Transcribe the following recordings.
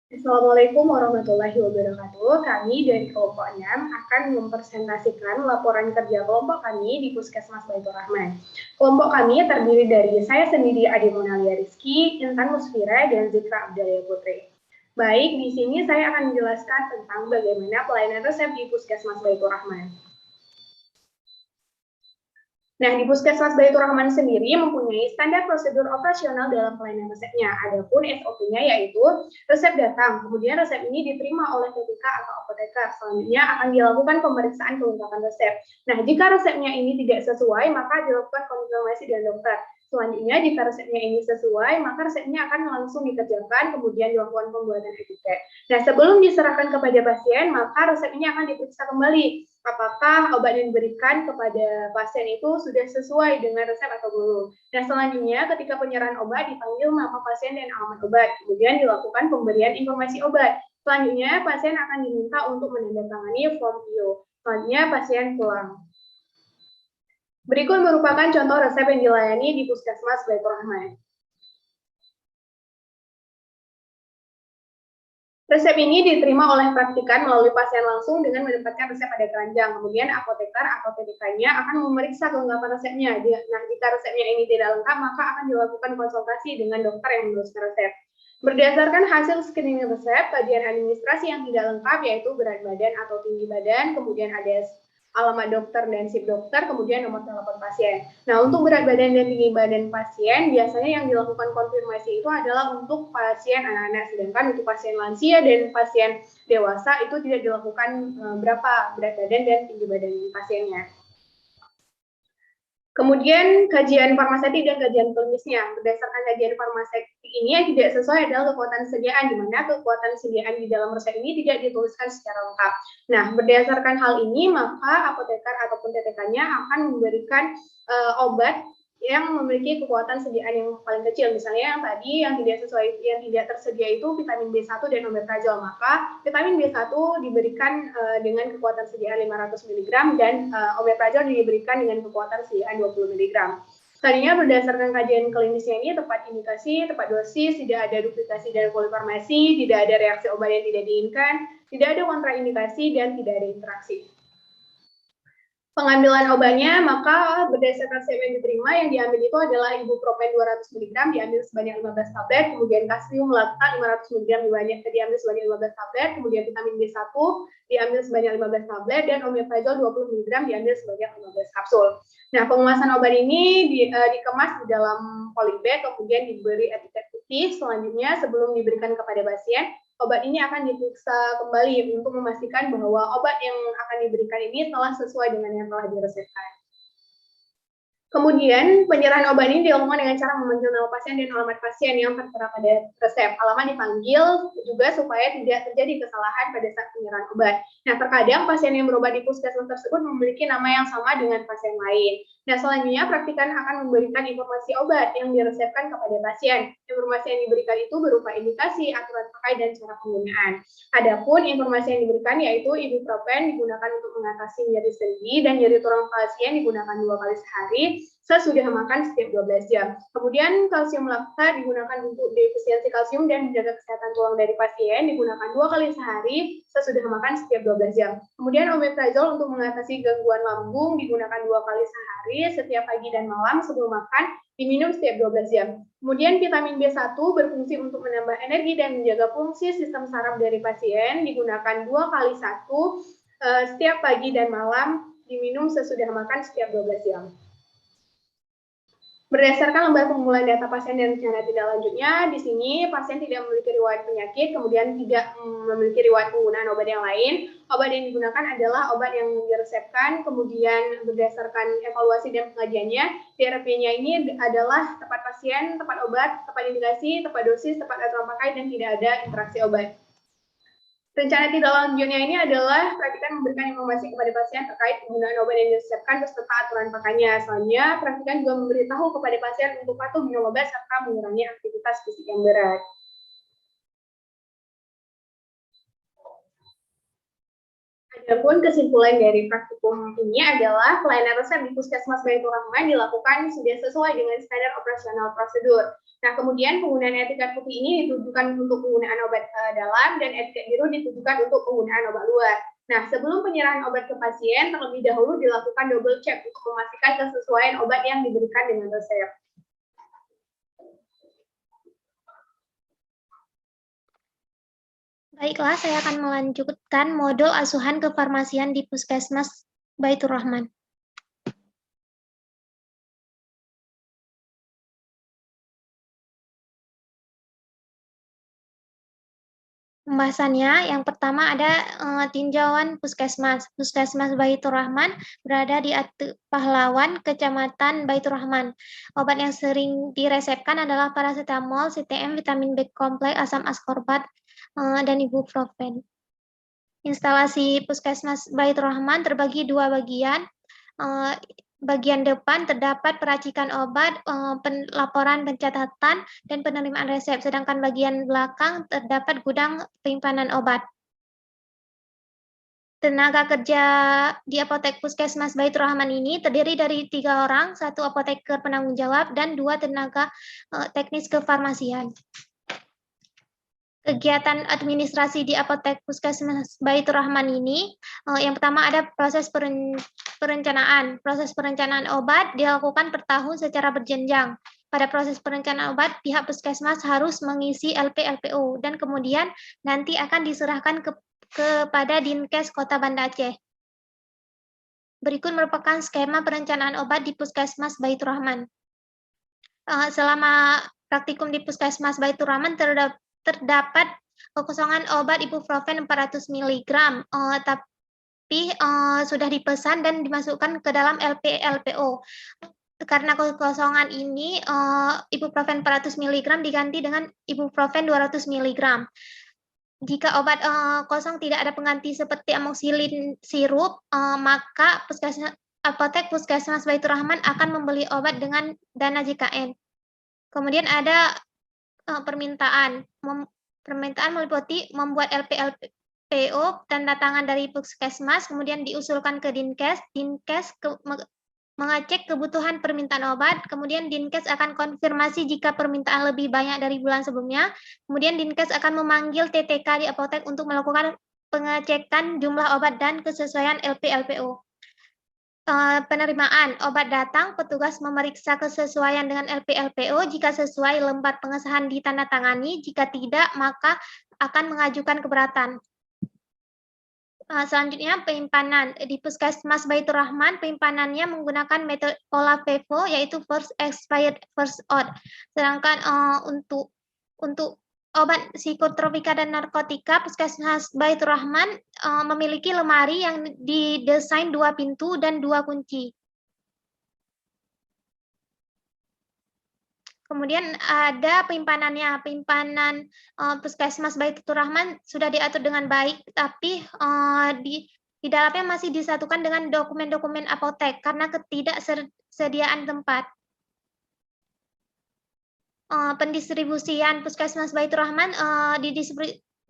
Assalamualaikum warahmatullahi wabarakatuh. Kami dari kelompok 6 akan mempresentasikan laporan kerja kelompok kami di Puskesmas Baitur Rahman. Kelompok kami terdiri dari saya sendiri Adi Monalia Rizky, Intan Musfira, dan Zikra Abdalia Putri. Baik, di sini saya akan menjelaskan tentang bagaimana pelayanan resep di Puskesmas Baitur Rahman. Nah, di Puskesmas Baitur Rahman sendiri mempunyai standar prosedur operasional dalam pelayanan resepnya. Adapun SOP-nya yaitu resep datang, kemudian resep ini diterima oleh PTK atau apoteker. Selanjutnya akan dilakukan pemeriksaan kelengkapan resep. Nah, jika resepnya ini tidak sesuai, maka dilakukan konfirmasi dengan dokter. Selanjutnya, jika resepnya ini sesuai, maka resepnya akan langsung dikerjakan, kemudian dilakukan pembuatan etiket. Nah, sebelum diserahkan kepada pasien, maka resep ini akan diperiksa kembali apakah obat yang diberikan kepada pasien itu sudah sesuai dengan resep atau belum. Nah, selanjutnya ketika penyerahan obat dipanggil nama pasien dan alamat obat, kemudian dilakukan pemberian informasi obat. Selanjutnya pasien akan diminta untuk menandatangani form PO. Selanjutnya pasien pulang. Berikut merupakan contoh resep yang dilayani di Puskesmas Baitur Rahman. Resep ini diterima oleh praktikan melalui pasien langsung dengan mendapatkan resep pada keranjang. Kemudian apoteker atau PTK-nya akan memeriksa kelengkapan resepnya. Nah, jika resepnya ini tidak lengkap, maka akan dilakukan konsultasi dengan dokter yang menuliskan resep. Berdasarkan hasil screening resep, kajian administrasi yang tidak lengkap yaitu berat badan atau tinggi badan, kemudian ada alamat dokter dan SIP dokter, kemudian nomor telepon pasien. Nah, untuk berat badan dan tinggi badan pasien, biasanya yang dilakukan konfirmasi itu adalah untuk pasien anak-anak, sedangkan untuk pasien lansia dan pasien dewasa itu tidak dilakukan berapa berat badan dan tinggi badan pasiennya. Kemudian kajian farmasetik dan kajian klinisnya. Berdasarkan kajian farmasetik ini yang tidak sesuai adalah kekuatan sediaan, di mana kekuatan sediaan di dalam resep ini tidak dituliskan secara lengkap. Nah, berdasarkan hal ini, maka apoteker ataupun TTK-nya akan memberikan obat yang memiliki kekuatan sediaan yang paling kecil. Misalnya yang tadi yang tidak sesuai, yang tidak tersedia itu vitamin B1 dan omeprazol, maka vitamin B1 diberikan dengan kekuatan sediaan 500 mg dan omeprazol diberikan dengan kekuatan sediaan 20 mg. Tadinya berdasarkan kajian klinisnya ini tepat indikasi, tepat dosis, tidak ada duplikasi dan polifarmasi, tidak ada reaksi obat yang tidak diinginkan, tidak ada kontraindikasi, dan tidak ada interaksi. Pengambilan obatnya, maka berdasarkan resep yang diterima, yang diambil itu adalah ibuprofen 200 mg diambil sebanyak 15 tablet, kemudian kalsium laktat 500 mg diambil sebanyak 15 tablet, kemudian vitamin B1 diambil sebanyak 15 tablet, dan omeprazol 20 mg diambil sebanyak 15 kapsul. Nah, pengemasan obat ini dikemas di dalam polybag, kemudian diberi etiket putih. Selanjutnya, sebelum diberikan kepada pasien, obat ini akan diperiksa kembali untuk memastikan bahwa obat yang akan diberikan ini telah sesuai dengan yang telah diresepkan. Kemudian, penyerahan obat ini dilakukan dengan cara memanggil nama pasien dan alamat pasien yang tertera pada resep. Alamat dipanggil juga supaya tidak terjadi kesalahan pada saat penyerahan obat. Nah, terkadang pasien yang berobat di puskesmas tersebut memiliki nama yang sama dengan pasien lain. Nah, selanjutnya praktikan akan memberikan informasi obat yang diresepkan kepada pasien. Informasi yang diberikan itu berupa indikasi, aturan pakai, dan cara penggunaan. Adapun informasi yang diberikan yaitu ibuprofen digunakan untuk mengatasi nyeri sendi dan nyeri tulang pasien digunakan 2 kali sehari sesudah makan setiap 12 jam. Kemudian kalsium laktat digunakan untuk defisiensi kalsium dan menjaga kesehatan tulang dari pasien digunakan 2 kali sehari sesudah makan setiap 12 jam. Kemudian omeprazol untuk mengatasi gangguan lambung digunakan 2 kali sehari setiap pagi dan malam sebelum makan diminum setiap 12 jam. Kemudian vitamin B1 berfungsi untuk menambah energi dan menjaga fungsi sistem saraf dari pasien digunakan 2 kali 1 setiap pagi dan malam diminum sesudah makan setiap 12 jam. Berdasarkan lembar pengumpulan data pasien dan rencana tindak lanjutnya, di sini pasien tidak memiliki riwayat penyakit, kemudian tidak memiliki riwayat penggunaan obat yang lain. Obat yang digunakan adalah obat yang diresepkan, kemudian berdasarkan evaluasi dan pengajiannya, TRP-nya ini adalah tepat pasien, tepat obat, tepat indikasi, tepat dosis, tepat aturan pakai, dan tidak ada interaksi obat. Rencana tindak lanjutnya ini adalah praktikan memberikan informasi kepada pasien terkait penggunaan obat yang diresepkan beserta aturan pakainya. Selanjutnya, praktikan juga memberitahu kepada pasien untuk patuh minum obat serta mengurangi aktivitas fisik yang berat. Ada Adapun kesimpulan dari praktikum ini adalah pelayanan resep di Puskesmas Baitur Rahman dilakukan sudah sesuai dengan standar operasional prosedur. Nah, kemudian penggunaan etiket putih ini ditujukan untuk penggunaan obat dalam dan etiket biru ditujukan untuk penggunaan obat luar. Nah, sebelum penyerahan obat ke pasien, terlebih dahulu dilakukan double check untuk memastikan kesesuaian obat yang diberikan dengan resep. Baiklah, saya akan melanjutkan modul asuhan kefarmasian di Puskesmas Baitur Rahman. Pembahasannya, yang pertama ada tinjauan Puskesmas. Puskesmas Baitur Rahman berada di Pahlawan, Kecamatan Baitur Rahman. Obat yang sering diresepkan adalah paracetamol, CTM, vitamin B kompleks, asam askorbat, dan ibuprofen. Instalasi Puskesmas Baitur Rahman terbagi dua bagian. Bagian depan terdapat peracikan obat, pelaporan pencatatan, dan penerimaan resep, sedangkan bagian belakang terdapat gudang penyimpanan obat. Tenaga kerja di apotek Puskesmas Baitur Rahman ini terdiri dari 3 orang, 1 apoteker penanggung jawab, dan 2 tenaga teknis kefarmasian. Kegiatan administrasi di apotek Puskesmas Baitur Rahman ini, yang pertama ada proses perencanaan. Proses perencanaan obat dilakukan per tahun secara berjenjang. Pada proses perencanaan obat, pihak puskesmas harus mengisi LP-LPO dan kemudian nanti akan diserahkan kepada Dinkes Kota Banda Aceh. Berikut merupakan skema perencanaan obat di Puskesmas Baitur Rahman. Selama praktikum di Puskesmas Baitur Rahman terdapat kekosongan obat ibuprofen 400 mg, tapi sudah dipesan dan dimasukkan ke dalam LP-LPO. Karena kekosongan ini, ibuprofen 400 mg diganti dengan ibuprofen 200 mg. Jika obat kosong tidak ada pengganti seperti amoxicillin sirup, maka apotek Puskesmas Baitur Rahman akan membeli obat dengan dana JKN. Kemudian ada permintaan meliputi membuat LP-LPO tanda tangan dari Puskesmas, kemudian diusulkan ke Dinkes mengecek kebutuhan permintaan obat, kemudian Dinkes akan konfirmasi jika permintaan lebih banyak dari bulan sebelumnya, kemudian Dinkes akan memanggil TTK di apotek untuk melakukan pengecekan jumlah obat dan kesesuaian LP-LPO. Penerimaan obat datang, petugas memeriksa kesesuaian dengan LP-LPO, jika sesuai lembar pengesahan ditandatangani, jika tidak maka akan mengajukan keberatan. Selanjutnya penyimpanan di Puskesmas Baitur Rahman, penyimpanannya menggunakan metode pola FIFO, yaitu first expired first out. Sedangkan untuk obat psikotropika dan narkotika, Puskesmas Baitur Rahman memiliki lemari yang didesain 2 pintu dan 2 kunci. Kemudian ada penyimpanannya. Penyimpanan Puskesmas Baitur Rahman sudah diatur dengan baik, tapi di dalamnya masih disatukan dengan dokumen-dokumen apotek karena ketidaksediaan tempat. Pendistribusian Puskesmas Baitur Rahman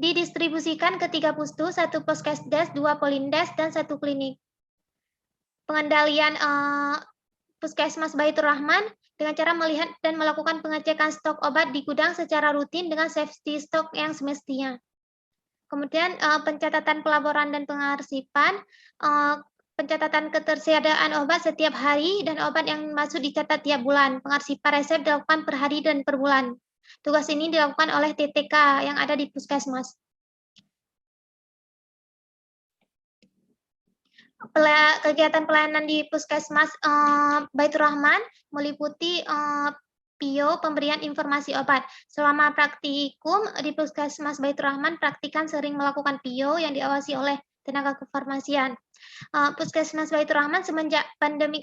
didistribusikan ke 3 pustu, 1 Puskesdes, 2 Polindes, dan 1 klinik. Pengendalian Puskesmas Baitur Rahman dengan cara melihat dan melakukan pengecekan stok obat di gudang secara rutin dengan safety stok yang semestinya. Kemudian pencatatan pelaporan dan pengarsipan, pencatatan ketersediaan obat setiap hari dan obat yang masuk dicatat tiap bulan. Pengarsipan resep dilakukan per hari dan per bulan. Tugas ini dilakukan oleh TTK yang ada di Puskesmas. Kegiatan pelayanan di Puskesmas Baitur Rahman meliputi PIO, pemberian informasi obat. Selama praktikum di Puskesmas Baitur Rahman, praktikan sering melakukan PIO yang diawasi oleh tenaga kefarmasian. Puskesmas Baitur Rahman semenjak pandemi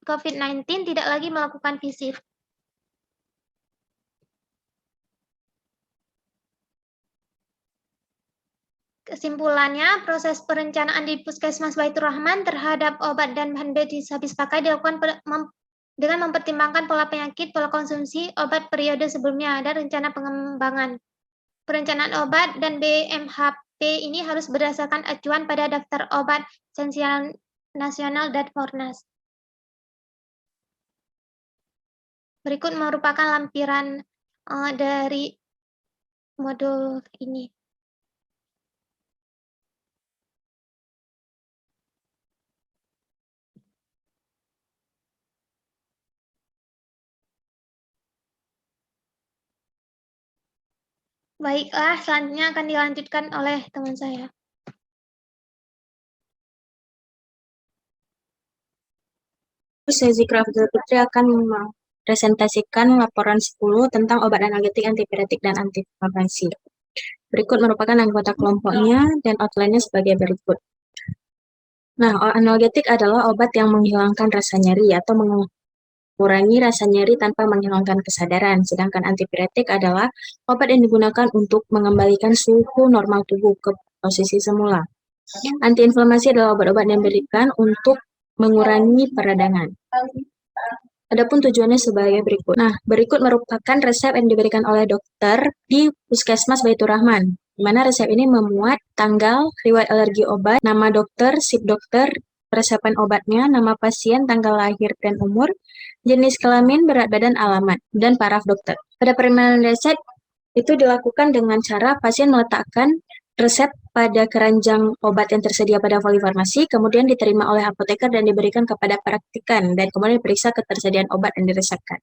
COVID-19 tidak lagi melakukan visit. Kesimpulannya, proses perencanaan di Puskesmas Baitur Rahman terhadap obat dan bahan medis habis pakai dilakukan dengan mempertimbangkan pola penyakit, pola konsumsi obat periode sebelumnya, dan rencana pengembangan. Perencanaan obat dan BMH ini harus berdasarkan acuan pada daftar obat esensial nasional dan Fornas. Berikut merupakan lampiran dari modul ini. Baiklah, selanjutnya akan dilanjutkan oleh teman saya. Saya Zikra Abdul Fitri akan mempresentasikan laporan 10 tentang obat analgetik, antipiretik, dan antiinflamasi. Berikut merupakan anggota kelompoknya dan outline-nya sebagai berikut. Nah, analgetik adalah obat yang menghilangkan rasa nyeri atau mengurangi rasa nyeri tanpa menghilangkan kesadaran. Sedangkan antipiretik adalah obat yang digunakan untuk mengembalikan suhu normal tubuh ke posisi semula. Antiinflamasi adalah obat-obat yang diberikan untuk mengurangi peradangan. Adapun tujuannya sebagai berikut. Nah, berikut merupakan resep yang diberikan oleh dokter di Puskesmas Baitur Rahman, di mana resep ini memuat tanggal, riwayat alergi obat, nama dokter, sip dokter, resepan obatnya, nama pasien, tanggal lahir dan umur, jenis kelamin, berat badan, alamat, dan paraf dokter. Pada permohonan resep itu dilakukan dengan cara pasien meletakkan resep pada keranjang obat yang tersedia pada polifarmasi, kemudian diterima oleh apoteker dan diberikan kepada praktikan, dan kemudian diperiksa ketersediaan obat yang diresepkan.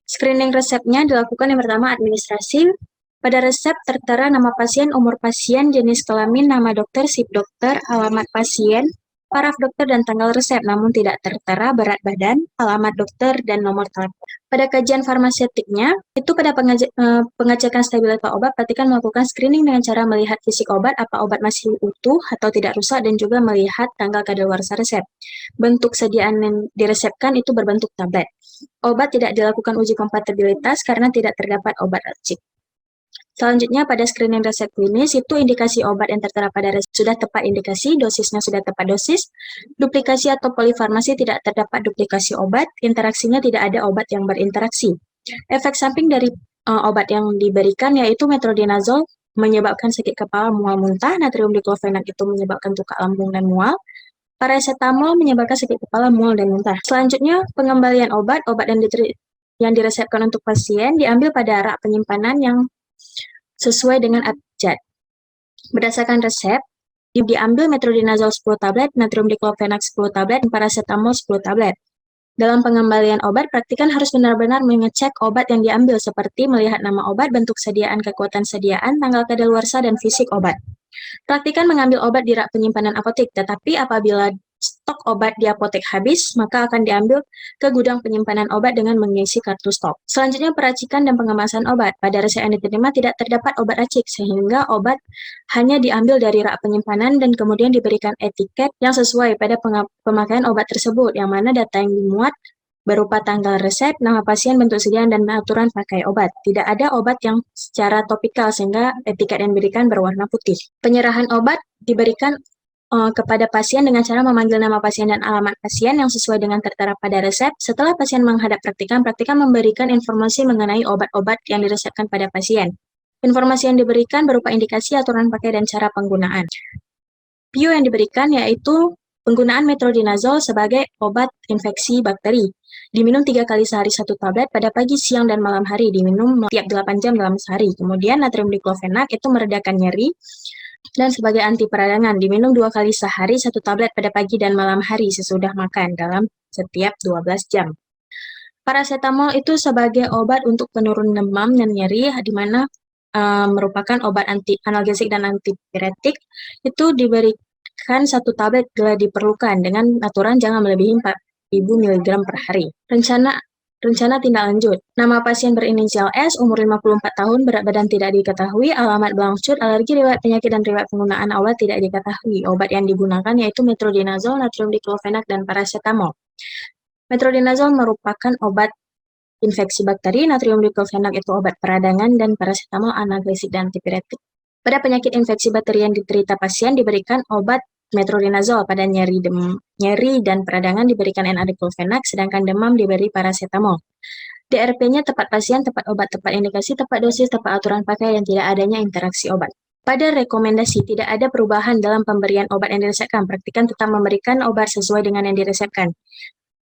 Screening resepnya dilakukan yang pertama administrasi. Pada resep tertera nama pasien, umur pasien, jenis kelamin, nama dokter, sip dokter, alamat pasien, paraf dokter, dan tanggal resep, namun tidak tertera berat badan, alamat dokter, dan nomor telepon. Pada kajian farmaseutiknya, itu pada pengecekan stabilitas obat, praktikan melakukan screening dengan cara melihat fisik obat, apa obat masih utuh atau tidak rusak, dan juga melihat tanggal kadaluarsa resep. Bentuk sediaan yang diresepkan itu berbentuk tablet. Obat tidak dilakukan uji kompatibilitas karena tidak terdapat obat racik. Selanjutnya, pada screening resep klinis, itu indikasi obat yang tertera pada resep sudah tepat indikasi, dosisnya sudah tepat dosis, duplikasi atau polifarmasi tidak terdapat duplikasi obat, interaksinya tidak ada obat yang berinteraksi. Efek samping dari obat yang diberikan yaitu metronidazol menyebabkan sakit kepala, mual, muntah, natrium diklofenak itu menyebabkan tukak lambung dan mual, paracetamol menyebabkan sakit kepala, mual, dan muntah. Selanjutnya, pengembalian obat yang diresepkan untuk pasien diambil pada rak penyimpanan yang sesuai dengan abjad. Berdasarkan resep, diambil metronidazol 10 tablet, natrium diklofenak 10 tablet, dan paracetamol 10 tablet. Dalam pengembalian obat, praktikan harus benar-benar mengecek obat yang diambil seperti melihat nama obat, bentuk sediaan, kekuatan sediaan, tanggal kadaluarsa, dan fisik obat. Praktikan mengambil obat di rak penyimpanan apotek, tetapi apabila stok obat di apotek habis, maka akan diambil ke gudang penyimpanan obat dengan mengisi kartu stok. Selanjutnya, peracikan dan pengemasan obat. Pada resep yang diterima tidak terdapat obat racik, sehingga obat hanya diambil dari rak penyimpanan dan kemudian diberikan etiket yang sesuai pada pemakaian obat tersebut, yang mana data yang dimuat berupa tanggal resep, nama pasien, bentuk sediaan, dan aturan pakai obat. Tidak ada obat yang secara topikal, sehingga etiket yang diberikan berwarna putih. Penyerahan obat diberikan kepada pasien dengan cara memanggil nama pasien dan alamat pasien yang sesuai dengan tertera pada resep. Setelah pasien menghadap praktikan memberikan informasi mengenai obat-obat yang diresepkan pada pasien. Informasi yang diberikan berupa indikasi, aturan pakai, dan cara penggunaan. PIU yang diberikan yaitu penggunaan metronidazol sebagai obat infeksi bakteri. Diminum 3 kali sehari 1 tablet pada pagi, siang, dan malam hari. Diminum tiap 8 jam dalam sehari. Kemudian natrium diklofenak itu meredakan nyeri dan sebagai anti peradangan. Diminum 2 kali sehari 1 tablet pada pagi dan malam hari sesudah makan dalam setiap 12 jam. Paracetamol itu sebagai obat untuk penurun demam dan nyeri, di mana merupakan obat analgesik dan antipiretik. Itu diberikan 1 tablet bila diperlukan dengan aturan jangan melebihi 4.000 mg per hari. Rencana tindak lanjut. Nama pasien berinisial S, umur 54 tahun, berat badan tidak diketahui, alamat Blangcut, alergi, riwayat penyakit, dan riwayat penggunaan obat tidak diketahui. Obat yang digunakan yaitu metronidazol, natrium diklofenak, dan paracetamol. Metronidazol merupakan obat infeksi bakteri, natrium diklofenak itu obat peradangan, dan paracetamol analgesik dan antipiretik. Pada penyakit infeksi bakteri yang diterita pasien diberikan obat metronidazol, pada nyeri dan peradangan diberikan N-diklofenak, sedangkan demam diberi paracetamol. DRP-nya tepat pasien, tepat obat, tepat indikasi, tepat dosis, tepat aturan pakai, dan tidak adanya interaksi obat. Pada rekomendasi, tidak ada perubahan dalam pemberian obat yang diresepkan. Praktikan tetap memberikan obat sesuai dengan yang diresepkan.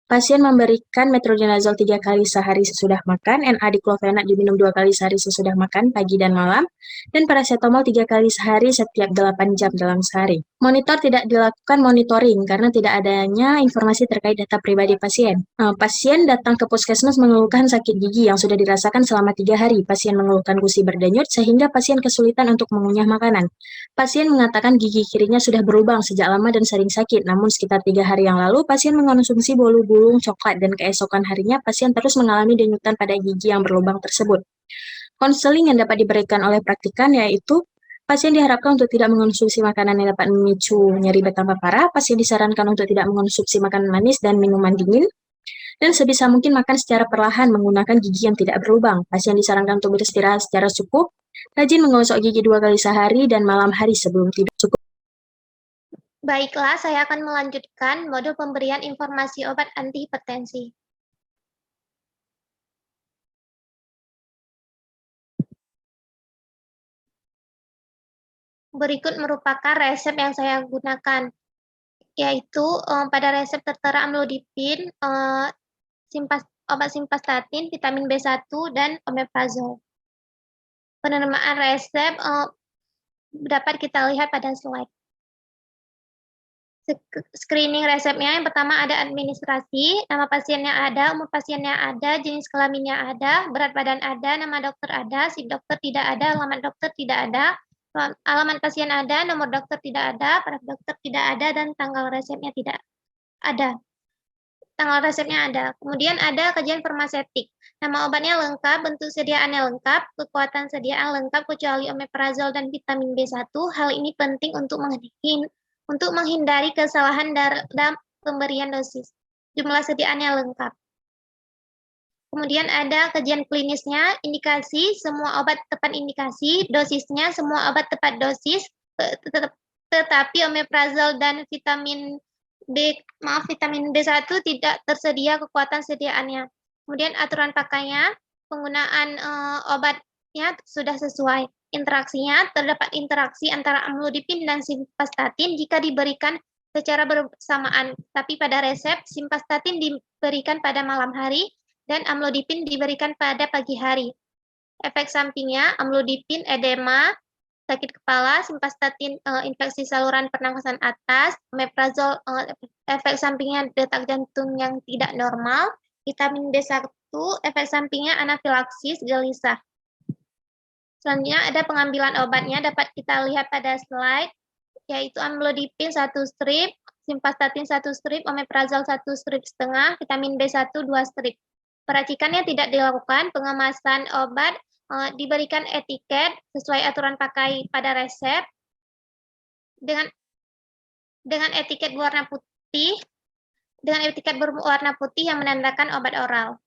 Pasien memberikan metronidazole 3 kali sehari sesudah makan, NA-diclofenac diminum 2 kali sehari sesudah makan, pagi dan malam, dan paracetamol 3 kali sehari setiap 8 jam dalam sehari. Monitor tidak dilakukan monitoring karena tidak adanya informasi terkait data pribadi pasien. Pasien datang ke puskesmas mengeluhkan sakit gigi yang sudah dirasakan selama 3 hari. Pasien mengeluhkan gusi berdenyut sehingga pasien kesulitan untuk mengunyah makanan. Pasien mengatakan gigi kirinya sudah berlubang sejak lama dan sering sakit, namun sekitar 3 hari yang lalu pasien mengonsumsi bolu bulung coklat dan keesokan harinya pasien terus mengalami denyutan pada gigi yang berlubang tersebut. Konseling yang dapat diberikan oleh praktikan yaitu pasien diharapkan untuk tidak mengonsumsi makanan yang dapat memicu nyeri bertambah parah, pasien disarankan untuk tidak mengonsumsi makanan manis dan minuman dingin, dan sebisa mungkin makan secara perlahan menggunakan gigi yang tidak berlubang. Pasien disarankan untuk beristirahat secara cukup, rajin menggosok gigi 2 kali sehari dan malam hari sebelum tidur. Cukup. Baiklah, saya akan melanjutkan modul pemberian informasi obat antihipertensi. Berikut merupakan resep yang saya gunakan, yaitu pada resep tertera amlodipin, obat simvastatin, vitamin B1, dan omeprazole. Penerimaan resep dapat kita lihat pada slide. Screening resepnya, yang pertama ada administrasi, nama pasiennya ada, umur pasiennya ada, jenis kelaminnya ada, berat badan ada, nama dokter ada, sip dokter tidak ada, alamat dokter tidak ada, alamat pasien ada, nomor dokter tidak ada, paraf dokter tidak ada, dan tanggal resepnya tidak ada. Tanggal resepnya ada. Kemudian ada kajian farmaseutik. Nama obatnya lengkap, bentuk sediaannya lengkap, kekuatan sediaan lengkap kecuali omeprazole dan vitamin B1. Hal ini penting untuk menghindari kesalahan dalam pemberian dosis. Jumlah sediaannya lengkap. Kemudian ada kajian klinisnya, indikasi, semua obat tepat indikasi, dosisnya, semua obat tepat dosis, tetapi omeprazole dan vitamin B1 tidak tersedia kekuatan sediaannya. Kemudian aturan pakainya, penggunaan obatnya sudah sesuai. Interaksinya, terdapat interaksi antara amlodipin dan simvastatin jika diberikan secara bersamaan, tapi pada resep simvastatin diberikan pada malam hari dan amlodipin diberikan pada pagi hari. Efek sampingnya, amlodipin edema, sakit kepala, simvastatin infeksi saluran pernafasan atas, omeprazole efek sampingnya detak jantung yang tidak normal, vitamin B1 efek sampingnya anafilaksis, gelisah. Selanjutnya ada pengambilan obatnya, dapat kita lihat pada slide, yaitu amlodipin 1 strip, simvastatin 1 strip, omeprazole 1 strip setengah, vitamin B1 2 strip. Peracikannya tidak dilakukan, pengemasan obat diberikan etiket sesuai aturan pakai pada resep dengan etiket berwarna putih, yang menandakan obat oral.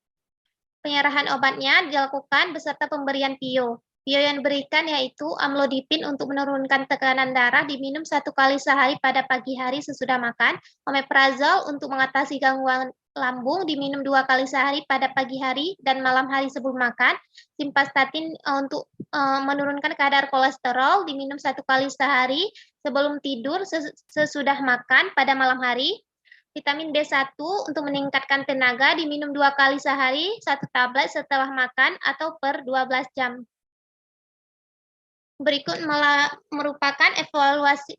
Penyerahan obatnya dilakukan beserta pemberian PIO. PIO yang diberikan yaitu amlodipin untuk menurunkan tekanan darah diminum 1 kali sehari pada pagi hari sesudah makan, omeprazole untuk mengatasi gangguan lambung diminum 2 kali sehari pada pagi hari dan malam hari sebelum makan, simvastatin untuk menurunkan kadar kolesterol diminum 1 kali sehari sebelum tidur sesudah makan pada malam hari, vitamin B1 untuk meningkatkan tenaga diminum 2 kali sehari, 1 tablet setelah makan atau per 12 jam. Berikut merupakan evaluasi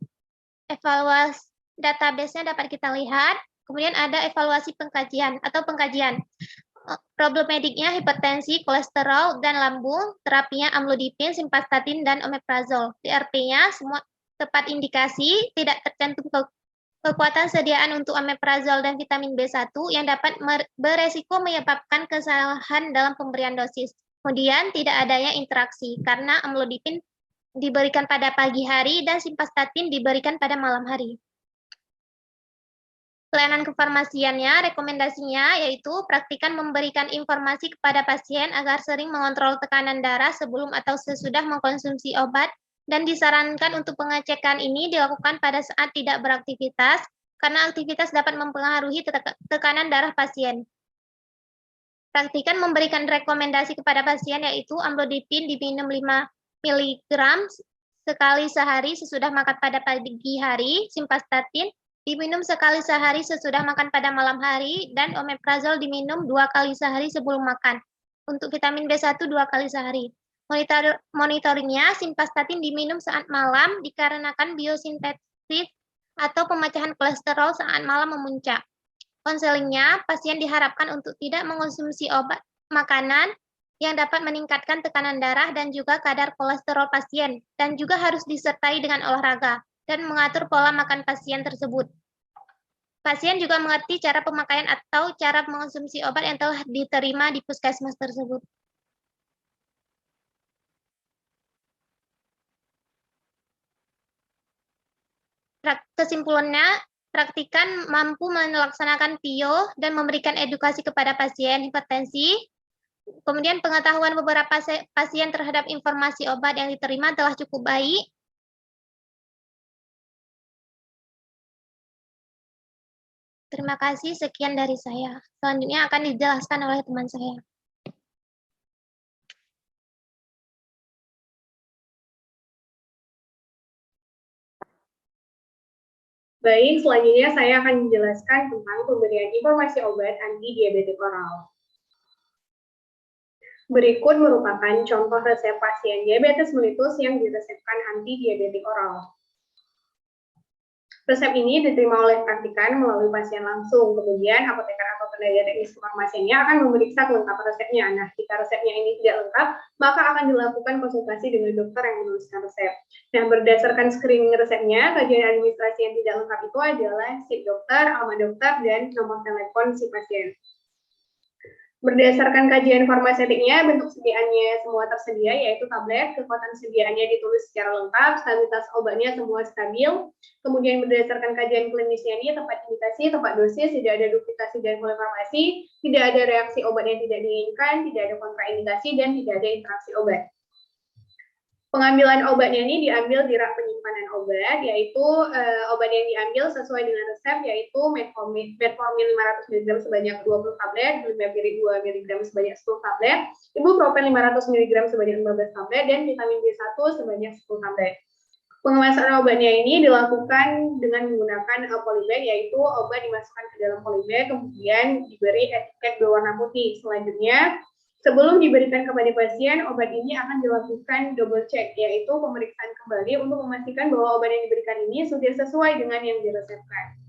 database-nya dapat kita lihat. Kemudian ada evaluasi pengkajian. Problem mediknya hipertensi, kolesterol, dan lambung. Terapinya amlodipin, simvastatin, dan omeprazole. DRP-nya semua tepat indikasi, tidak tercantum kekuatan sediaan untuk omeprazole dan vitamin B1 yang dapat beresiko menyebabkan kesalahan dalam pemberian dosis. Kemudian tidak adanya interaksi karena amlodipin diberikan pada pagi hari dan simvastatin diberikan pada malam hari. Pelayanan kefarmasiannya, rekomendasinya yaitu praktikan memberikan informasi kepada pasien agar sering mengontrol tekanan darah sebelum atau sesudah mengkonsumsi obat dan disarankan untuk pengecekan ini dilakukan pada saat tidak beraktivitas karena aktivitas dapat mempengaruhi tekanan darah pasien. Praktikan memberikan rekomendasi kepada pasien yaitu amlodipin diminum 5 mg sekali sehari sesudah makan pada pagi hari, simvastatin diminum sekali sehari sesudah makan pada malam hari, dan omeprazol diminum 2 kali sehari sebelum makan. Untuk vitamin B1 2 kali sehari. Monitoringnya, simvastatin diminum saat malam dikarenakan biosintesis atau pemecahan kolesterol saat malam memuncak. Konselingnya, pasien diharapkan untuk tidak mengonsumsi obat makanan yang dapat meningkatkan tekanan darah dan juga kadar kolesterol pasien, dan juga harus disertai dengan olahraga, dan mengatur pola makan pasien tersebut. Pasien juga mengerti cara pemakaian atau cara mengonsumsi obat yang telah diterima di puskesmas tersebut. Kesimpulannya, praktikan mampu melaksanakan PIO dan memberikan edukasi kepada pasien hipertensi. Kemudian pengetahuan beberapa pasien terhadap informasi obat yang diterima telah cukup baik. Terima kasih, sekian dari saya. Selanjutnya akan dijelaskan oleh teman saya. Baik, selanjutnya saya akan menjelaskan tentang pemberian informasi obat anti-diabetik oral. Berikut merupakan contoh resep pasien diabetes mellitus yang diresepkan anti-diabetik oral. Resep ini diterima oleh praktikan melalui pasien langsung, kemudian apoteker atau tenaga teknis kefarmasiannya akan memeriksa kelengkapan resepnya. Nah, jika resepnya ini tidak lengkap, maka akan dilakukan konsultasi dengan dokter yang menuliskan resep. Nah, berdasarkan screening resepnya, kajian administrasi yang tidak lengkap itu adalah SIP dokter, alma dokter, dan nomor telepon si pasien. Berdasarkan kajian farmasetiknya, bentuk sediaannya semua tersedia, yaitu tablet, kekuatan sediaannya ditulis secara lengkap, stabilitas obatnya semua stabil. Kemudian berdasarkan kajian klinisnya ini, tepat indikasi, tepat dosis, tidak ada duplikasi dan polifarmasi, tidak ada reaksi obat yang tidak diinginkan, tidak ada kontraindikasi, dan tidak ada interaksi obat. Pengambilan obatnya ini diambil di rak penyimpanan obat, yaitu obat yang diambil sesuai dengan resep, yaitu metformin 500 mg sebanyak 20 tablet, glimepiride 2 mg sebanyak 10 tablet, ibuprofen 500 mg sebanyak 15 tablet, dan vitamin B1 sebanyak 10 tablet. Pengemasan obatnya ini dilakukan dengan menggunakan polybag, yaitu obat dimasukkan ke dalam polybag, kemudian diberi etiket berwarna putih. Selanjutnya, sebelum diberikan kepada pasien, obat ini akan dilakukan double check, yaitu pemeriksaan kembali untuk memastikan bahwa obat yang diberikan ini sudah sesuai dengan yang diresepkan.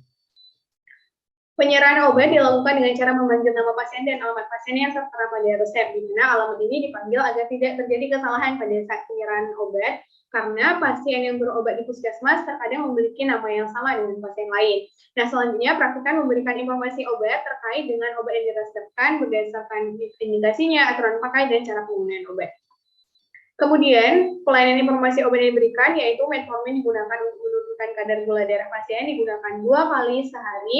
Penyerahan obat dilakukan dengan cara memanggil nama pasien dan alamat pasien yang tertera pada resep, di mana alamat ini dipanggil agar tidak terjadi kesalahan pada saat penyerahan obat, karena pasien yang berobat di puskesmas terkadang memiliki nama yang sama dengan pasien lain. Nah, selanjutnya praktikan memberikan informasi obat terkait dengan obat yang diresepkan berdasarkan indikasinya, aturan pakai, dan cara penggunaan obat. Kemudian, pelayanan informasi obat yang diberikan, yaitu metformin digunakan untuk menurunkan kadar gula darah pasien, digunakan 2 kali sehari,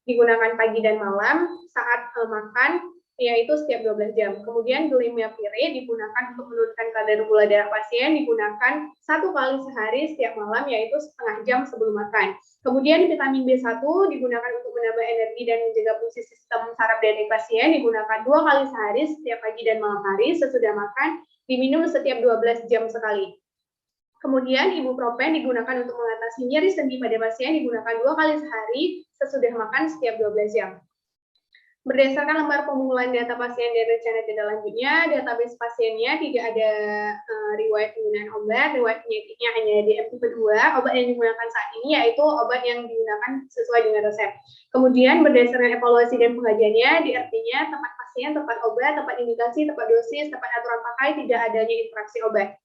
digunakan pagi dan malam saat makan, yaitu setiap 12 jam. Kemudian glimepiride digunakan untuk menurunkan kadar gula darah pasien, digunakan 1 kali sehari setiap malam, yaitu setengah jam sebelum makan. Kemudian vitamin B1 digunakan untuk menambah energi dan menjaga fungsi sistem saraf dari pasien, digunakan 2 kali sehari setiap pagi dan malam hari sesudah makan, diminum setiap 12 jam sekali. Kemudian ibuprofen digunakan untuk mengatasi nyeri sendi pada pasien, digunakan 2 kali sehari sesudah makan setiap 12 jam. Berdasarkan lembar pemula data pasien dan rencana tindak lanjutnya, database pasiennya tidak ada riwayat penggunaan obat, riwayat penyakitnya hanya DM tipe 2, obat yang digunakan saat ini yaitu obat yang digunakan sesuai dengan resep. Kemudian berdasarkan evaluasi dan pengajiannya, artinya tepat pasien, tepat obat, tepat indikasi, tepat dosis, tepat aturan pakai, tidak adanya interaksi obat.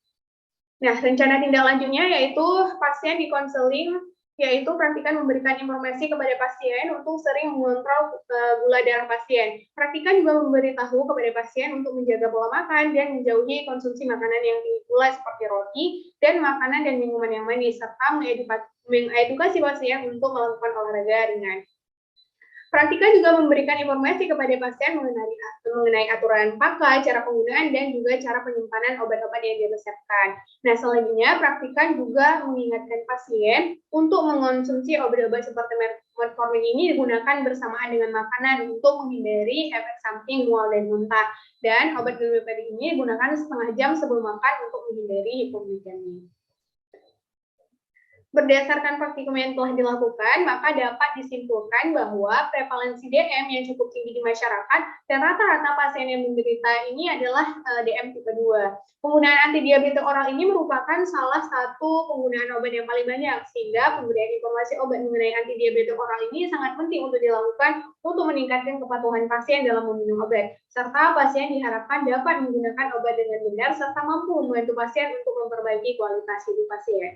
Nah, rencana tindak lanjutnya yaitu pasien di konseling, yaitu praktikan memberikan informasi kepada pasien untuk sering mengontrol gula darah pasien. Praktikan juga memberitahu kepada pasien untuk menjaga pola makan dan menjauhi konsumsi makanan yang tinggi gula seperti roti dan makanan dan minuman yang manis, serta mengedukasi pasien untuk melakukan olahraga ringan. Praktikan juga memberikan informasi kepada pasien mengenai aturan pakai, cara penggunaan, dan juga cara penyimpanan obat-obat yang diresepkan. Nah, selanjutnya praktikan juga mengingatkan pasien untuk mengonsumsi obat-obat seperti metformin ini digunakan bersamaan dengan makanan untuk menghindari efek samping mual dan muntah. Dan obat glimepiride ini digunakan setengah jam sebelum makan untuk menghindari hipoglikemia. Berdasarkan praktikum yang telah dilakukan, maka dapat disimpulkan bahwa prevalensi DM yang cukup tinggi di masyarakat dan rata-rata pasien yang menderita ini adalah DM tipe 2. Penggunaan antidiabetik oral ini merupakan salah satu penggunaan obat yang paling banyak, sehingga pemberian informasi obat mengenai antidiabetik oral ini sangat penting untuk dilakukan untuk meningkatkan kepatuhan pasien dalam meminum obat, serta pasien diharapkan dapat menggunakan obat dengan benar serta mampu membantu pasien untuk memperbaiki kualitas hidup pasien.